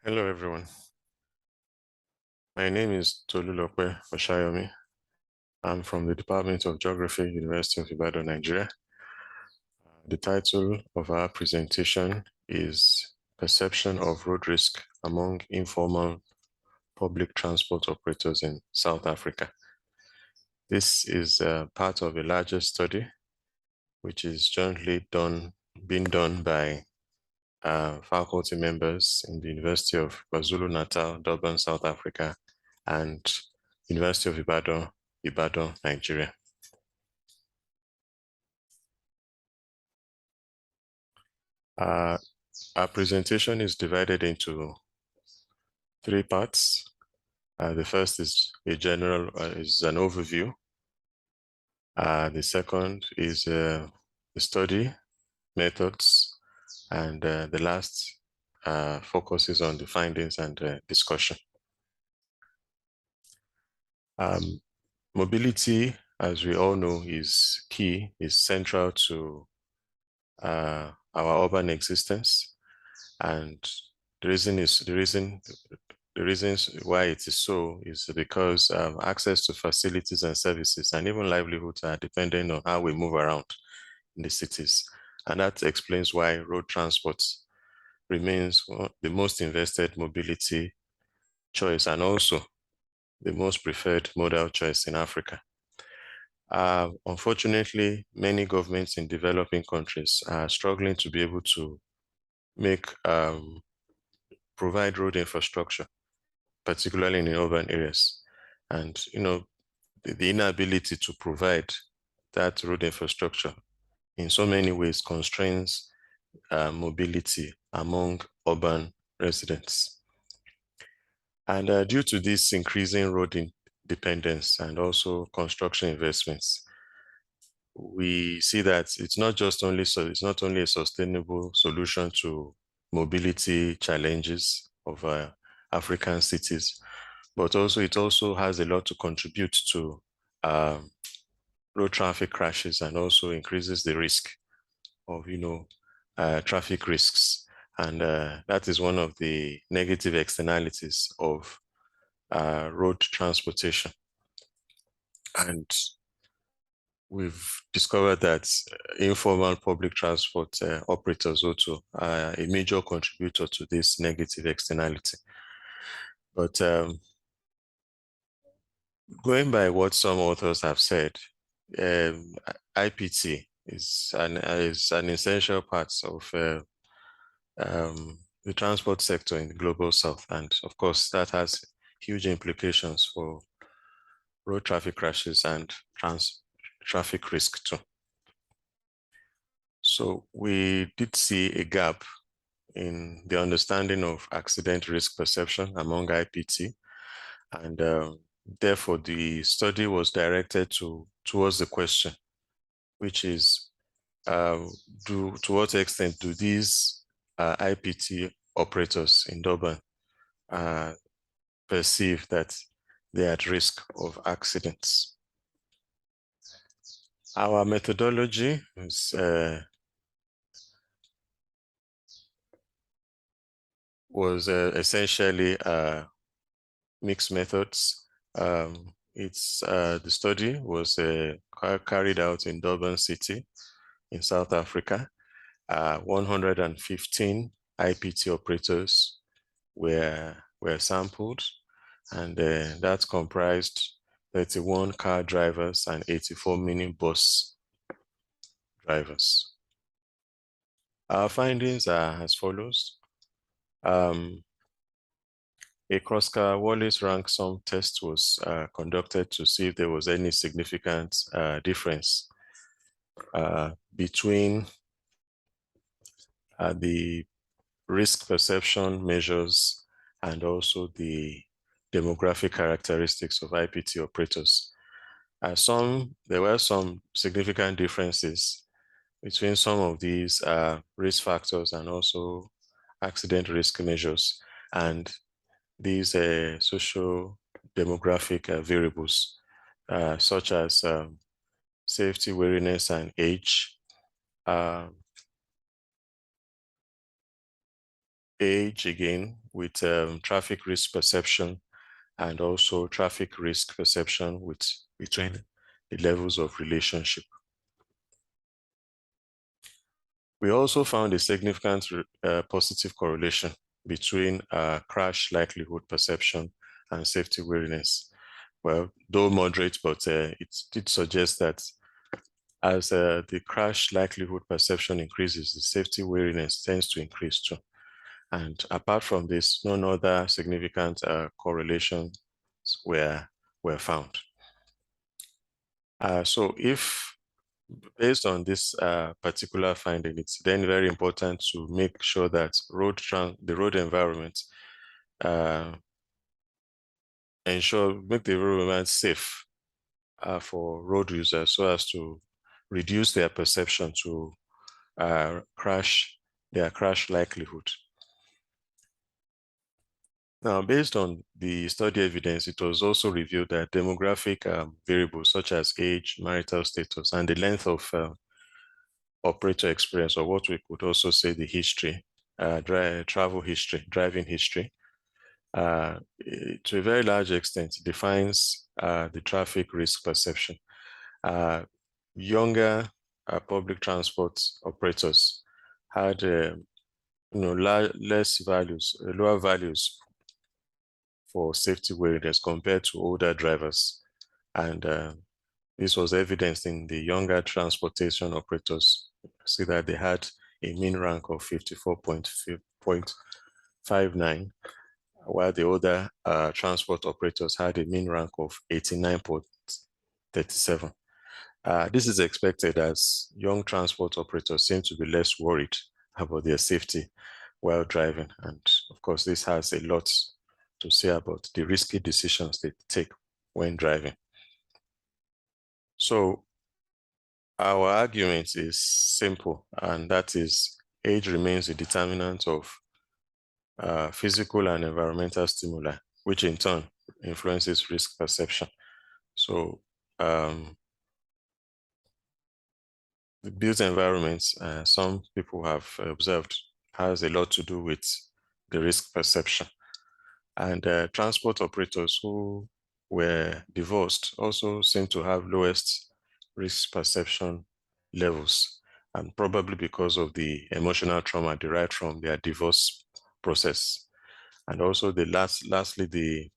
Hello, everyone. My name is Tolulope Osayomi. I'm from the Department of Geography, University of Ibadan, Nigeria. The title of our presentation is Perception of Road Risk Among Informal Public Transport Operators in South Africa. This is part of a larger study, which is jointly being done by faculty members in the University of KwaZulu-Natal, Durban, South Africa, and University of Ibadan, Nigeria. Our presentation is divided into three parts. The first is is an overview. The second is the study methods, and the last focuses on the findings and discussion. Mobility, as we all know, is key, is central to our urban existence, and the reasons why it is so is because access to facilities and services and even livelihoods are dependent on how we move around in the cities, and that explains why road transport remains the most invested mobility choice and also the most preferred modal choice in Africa. Unfortunately, many governments in developing countries are struggling to be able to provide road infrastructure, particularly in urban areas. And, the inability to provide that road infrastructure in so many ways constrains mobility among urban residents. And due to this increasing road dependence and also construction investments, we see that it's not only a sustainable solution to mobility challenges of African cities, but it also has a lot to contribute to road traffic crashes and also increases the risk of traffic risks. And that is one of the negative externalities of road transportation. And we've discovered that informal public transport operators also are a major contributor to this negative externality. But going by what some authors have said, IPT is an essential part of the transport sector in the global south. And of course, that has huge implications for road traffic crashes and traffic risk too. So we did see a gap in the understanding of accident risk perception among IPT. And therefore, the study was directed towards the question, which is, to what extent do these IPT operators in Durban perceive that they're at risk of accidents? Our methodology was essentially mixed methods. The study was carried out in Durban City in South Africa. 115 IPT operators were sampled, and that comprised 31 car drivers and 84 minibus drivers. Our findings are as follows. A Kroska-Wallis rank sum test was conducted to see if there was any significant difference between the risk perception measures and also the demographic characteristics of IPT operators. There were some significant differences between some of these risk factors and also accident risk measures and these socio-demographic variables, such as safety, wariness, and age, age again with traffic risk perception and also traffic risk perception between the levels of relationship. We also found a significant positive correlation between crash likelihood perception and safety wariness. Well, though moderate, but it did suggest that as the crash likelihood perception increases, the safety wariness tends to increase too. And apart from this, none other significant correlations were found. So if based on this particular finding, it's then very important to make sure that the road environment make the road environment safe for road users so as to reduce their perception to their crash likelihood. Now, based on the study evidence, it was also revealed that demographic variables such as age, marital status, and the length of operator experience, or what we could also say the history, travel history, driving history, to a very large extent defines the traffic risk perception. Younger public transport operators had lower values for safety wariness compared to older drivers. And this was evidenced in the younger transportation operators. See that they had a mean rank of 54.59, while the older transport operators had a mean rank of 89.37. This is expected as young transport operators seem to be less worried about their safety while driving. And of course, this has a lot to say about the risky decisions they take when driving. So our argument is simple, and that is age remains a determinant of physical and environmental stimuli, which in turn influences risk perception. So the built environment, some people have observed, has a lot to do with the risk perception. And transport operators who were divorced also seem to have lowest risk perception levels, and probably because of the emotional trauma derived from their divorce process. And also lastly, the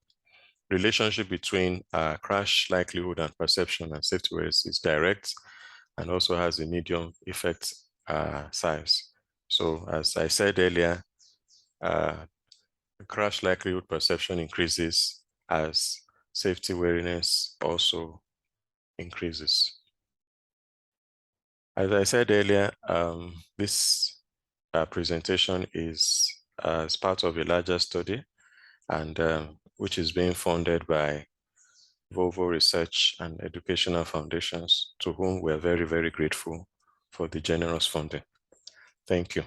relationship between crash likelihood and perception and safety awareness is direct and also has a medium effect size. So as I said earlier, crash likelihood perception increases as safety wariness also increases. As I said earlier, this presentation is as part of a larger study, and which is being funded by Volvo Research and Educational Foundations, to whom we are very, very grateful for the generous funding. Thank you.